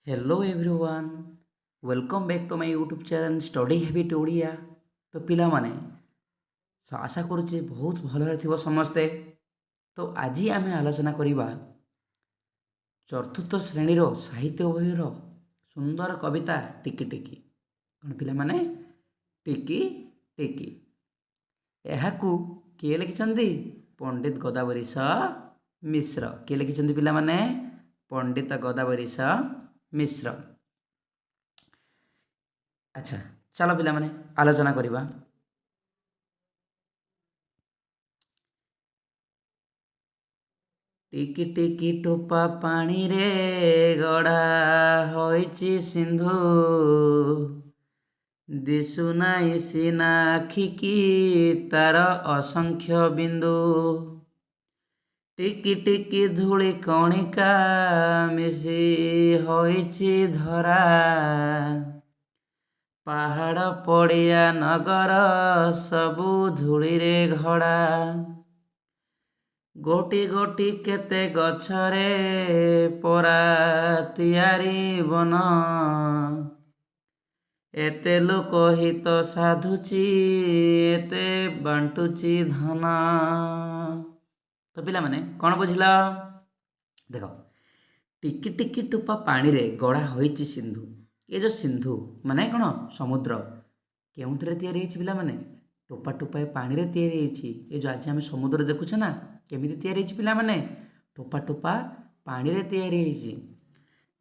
Hello everyone welcome back to my YouTube channel study habit Odia. तो पिला माने आशा करुचे बहुत भलरे थिबो समस्ते। तो आज आम आलोचना करवा चतुर्थ श्रेणीर साहित्य बहिर सुंदर कविता टिकी टिकी। कौन पिला माने टिकी टिकी एहाकू किए लिखिछंती पंडित गोदावरीश मिश्र। किए लिखिछंती पिला माने पंडित गोदावरीश मिश्र। अच्छा चलो पिला माने आलोचना करवा। टिकी टिकी टोपा पानी रे गड़ा होइची सिंधु दिशुनाई सिना आखिकी तार असंख्य बिंदु टिकी टिकी धूଳି कणिका मिशी होइची धरा पहाड़ पड़िया नगर सबु धूଳି रे घड़ा गोटी गोटी केते गछरे परा तियारी बन एते लोक हित साधुची एते बांटुची धन। तो पिला माने कौन बुझिला देख टिकी टिकी टोपा पानी रे गड़ा होइची सिंधु। ये जो सिंधु माने कौन समुद्र केउंथरे तैयारी होइची पिला माने टोपा टोपा पानी रे तैयारी होइची। ये जो आज हम समुद्र देखुछे ना केमिति तैयारी होइची पिला माने टोपा टोपा पानी रे तैयारी होइची।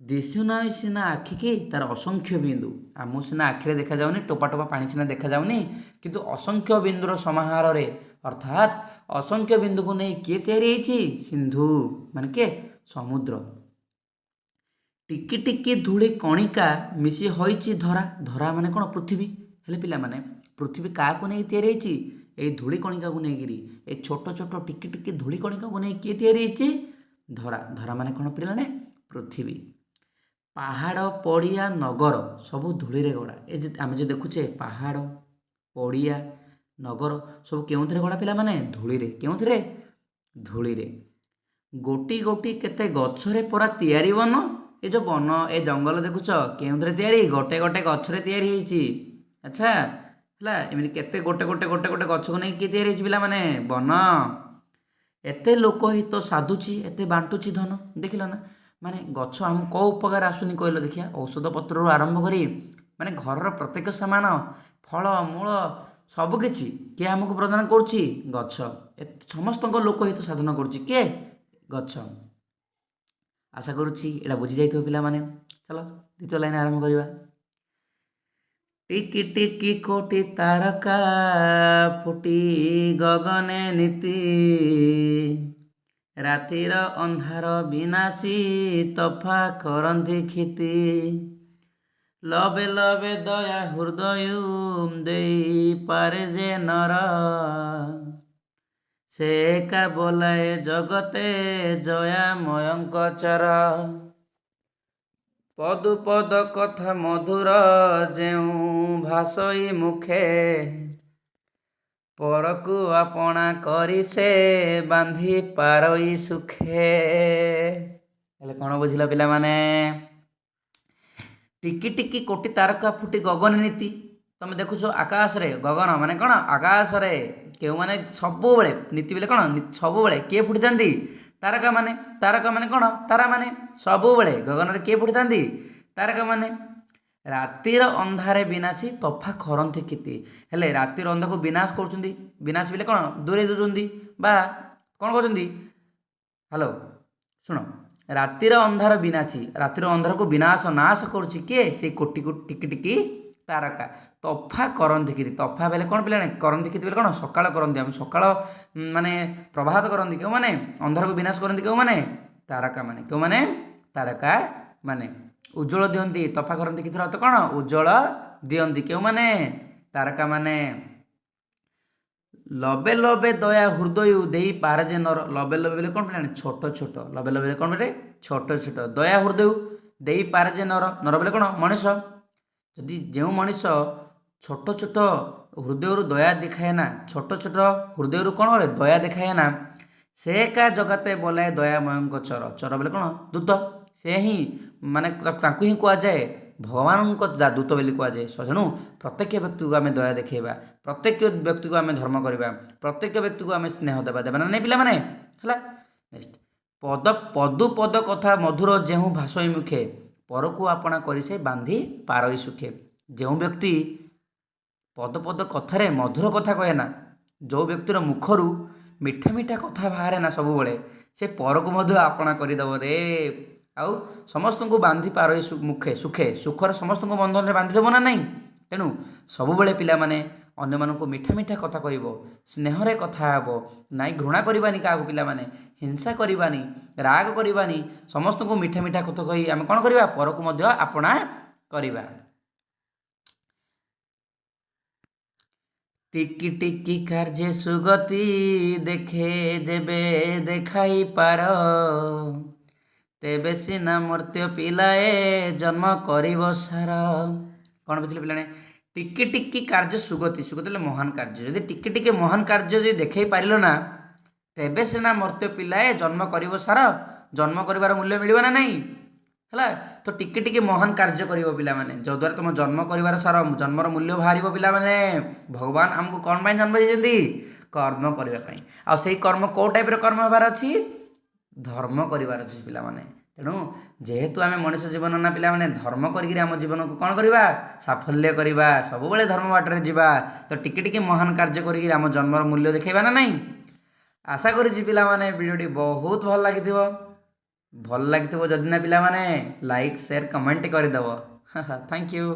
दिशुना सिना आखि की तार असंख्य बिंदु आमु सिना आखिरे देखा जाउनी टोपा टोपा पानी सिना देखा जाउनी किंतु असंख्य बिंदुर समाहार रे अर्थात असंख्य बिंदु को नहीं किए तैयारी होइची सिंधु माने के समुद्र। टिकी टिकी धूଳି कणिका मिशी होइची धरा। धरा माने कौन पृथ्वी हेले पिला माने पृथ्वी क्या नहीं तैयारी होइची ए धूଳି कणिका को लेकिरी ए छोट छोट टिकी टिकी धूଳି कणिका को नहीं किए तैयारी होइची धरा। धरा माने कौन पिला ने पृथ्वी। पहाड़ पड़िया नगर सबू धूଳି रे गड़ा ए आम जो देखुचे पहाड़ पड़िया नगर सब केउथरे गड़ा पिला माने धूଳି रे केउथरे धूଳି रे। गोटी गोटी केते गछरे परा तैयारी बन ए जो बन ए जंगल देखुच केउथरे तैयारी गोटे गोटे गछरे तैयारी होइची। अच्छा हला एमि केते गोटे गोटे गोटे गोटे गछ को नहीं किए तैयारी होइची पिला माने बन एते लोक हित साधुची एते बांटुची धन। देखिल ना माने गछ आम कौ उपकार आसुनी कहल देखिया औषध पत्र आरंभ करी माने घर प्रत्येक सामान फल मूल सबकि किए आमको प्रदान करुच्ची गछ समस्त लोक हित साधन करुच्ची किए गछ। आशा करुच्ची एटा बुझी जाइथिबो पिला माने। चलो द्वितीय लाइन आरंभ करवा। टिकी टिकी कोटी तारका फुटी गगने नीति रातिर अंधार विनाशी तफा करंती खिति लबे लबे दया हृदय देई पारे जे नर से एका बोलाए जगते जया मयंक चर पदु पद कथा मधुर जेउ भासई मुखे परकु आपणा करी से बांधी पारई सुखे। हेले कौन बुझिला पिला माने टिकी टिकी कोटी तारका फुटी गगन नीति तुम देखुछ आकाश रे गगन माने कौन आकाश रे केउ माने सबु बेले नीति बेले कौन सबु बेले किए फुटी थांती तारका माने कौन तारा माने सबु बेले गगन रे किए फुटी थांती तारका माने। रातिर अंधारे विनाशी तफा खरंती खिति हेले रातिर अंधा को विनाश करुछंती विनाश बेले कौन दूरे दूरंती बा कौन कहउछंती हेलो सुनो रातिर अंधार विनाशी रातिर अंधार को विनाश नाश करुच्ची किए से कोटी को टिकी टिकी तारका तफा करंती खिति तफा बेले कौन पिलाने करंती खिति बेले कौन सकाळ करंती आम सकाळ माने प्रभात करंती क्यों माने अंधार को विनाश करंती क्यों माने तारका माने क्यों माने तारका माने उज्जवल दियंती तफा करंती कितिर अर्थ कौन उज्जवल दियंती क्यों माने तारका माने। लबे लबे दया हृदय देई पारे जे नर लबे लबे बेले कौन पिलाने छोट छोट लबे लबे बेले कौन बेले छोट छोट दया हृदय देई पारे जे नर नर बेले कौन मनीष जदि जो मनीष छोट छोट हृदय दया दिखाए ना छोट छोट हृदय कौन बोले दया दिखाए ना से का जगते बोलाए दयामय चर चर बोले कौन दूत से ही ମାନେ ତାଙ୍କୁ ହିଁ କୁହାଯାଏ ଭଗବାନଙ୍କ ଦୂତ ବୋଲି କୁହାଯାଏ। ତେଣୁ ପ୍ରତ୍ୟେକ ବ୍ୟକ୍ତିକୁ ଆମେ ଦୟା ଦେଖାଇବା, ପ୍ରତ୍ୟେକ ବ୍ୟକ୍ତିକୁ ଆମେ ଧର୍ମ କରିବା, ପ୍ରତ୍ୟେକ ବ୍ୟକ୍ତିକୁ ଆମେ ସ୍ନେହ ଦେବା ନା ନାହିଁ ପିଲାମାନେ? ହେଲା। ନେକ୍ସଟ, ପଦୁ ପଦ କଥା ମଧୁର ଯେଉଁ ଭାଷଇ ମୁଖେ, ପରକୁ ଆପଣା କରି ସେ ବାନ୍ଧି ପାରଇ ସୁଖେ। ଯେଉଁ ବ୍ୟକ୍ତି ପଦ ପଦ କଥାରେ ମଧୁର କଥା କହେ ନା, ଯେଉଁ ବ୍ୟକ୍ତିର ମୁଖରୁ ମିଠା ମିଠା କଥା ବାହାରେ ନା ସବୁବେଳେ, ସେ ପରକୁ ମଧ୍ୟ ଆପଣା କରିଦେବ ରେ। ଆଉ ସମସ୍ତଙ୍କୁ ବାନ୍ଧି ପାରଇ ମୁଖେ ସୁଖେ, ସୁଖରେ ସମସ୍ତଙ୍କୁ ବନ୍ଧନରେ ବାନ୍ଧିଦେବ ନା ନାହିଁ। ତେଣୁ ସବୁବେଳେ ପିଲାମାନେ ଅନ୍ୟମାନଙ୍କୁ ମିଠା ମିଠା କଥା କହିବ, ସ୍ନେହରେ କଥା ହେବ, ନାଇଁ ଘୃଣା କରିବାନି କାହାକୁ ପିଲାମାନେ, ହିଂସା କରିବାନି, ରାଗ କରିବାନି, ସମସ୍ତଙ୍କୁ ମିଠା ମିଠା କଥା କହି ଆମେ କ'ଣ କରିବା? ପରକୁ ମଧ୍ୟ ଆପଣା କରିବା। ଟିକି ଟିକି କାର୍ଯ୍ୟ ସୁଗତି ଦେଖେ ଯେବେ ଦେଖାଇ ପାର, ତେବେ ସିନା ମର୍ତ୍ତ୍ୟ ପିଲାଏ ଜନ୍ମ କରିବ ସାର। କ'ଣ ବୁଝିଲେ ପିଲାମାନେ? ଟିକେ ଟିକେ କାର୍ଯ୍ୟ ସୁଗତି, ସୁଗତି ହେଲେ ମହାନ କାର୍ଯ୍ୟ, ଯଦି ଟିକେ ଟିକେ ମହାନ କାର୍ଯ୍ୟ ଯଦି ଦେଖାଇ ପାରିଲ ନା, ତେବେ ସିନା ମର୍ତ୍ତ୍ୟ ପିଲାଏ ଜନ୍ମ କରିବ ସାର, ଜନ୍ମ କରିବାର ମୂଲ୍ୟ ମିଳିବ ନା ନାହିଁ। ହେଲା। ତ ଟିକେ ଟିକେ ମହାନ କାର୍ଯ୍ୟ କରିବ ପିଲାମାନେ, ଯଦ୍ୱାରା ତୁମ ଜନ୍ମ କରିବାର ସାର, ଜନ୍ମର ମୂଲ୍ୟ ବାହାରିବ ପିଲାମାନେ। ଭଗବାନ ଆମକୁ କ'ଣ ପାଇଁ ଜନ୍ମ ଦେଇଛନ୍ତି? କର୍ମ କରିବା ପାଇଁ। ଆଉ ସେଇ କର୍ମ କେଉଁ ଟାଇପ୍ର କର୍ମ ହେବାର ଅଛି? ଧର୍ମ କରିବାର ଅଛି ପିଲାମାନେ। ତେଣୁ ଯେହେତୁ ଆମେ ମଣିଷ ଜୀବନ ନା ପିଲାମାନେ, ଧର୍ମ କରିକିରି ଆମ ଜୀବନକୁ କ'ଣ କରିବା? ସାଫଲ୍ୟ କରିବା, ସବୁବେଳେ ଧର୍ମ ବାଟରେ ଯିବା। ତ ଟିକେ ଟିକେ ମହାନ କାର୍ଯ୍ୟ କରିକିରି ଆମ ଜନ୍ମର ମୂଲ୍ୟ ଦେଖାଇବା ନା ନାହିଁ। ଆଶା କରିଛି ପିଲାମାନେ ଭିଡ଼ିଓଟି ବହୁତ ଭଲ ଲାଗିଥିବ। ଭଲ ଲାଗିଥିବ ଯଦି ନା ପିଲାମାନେ ଲାଇକ୍ ସେୟାର କମେଣ୍ଟ କରିଦେବ। Thank you.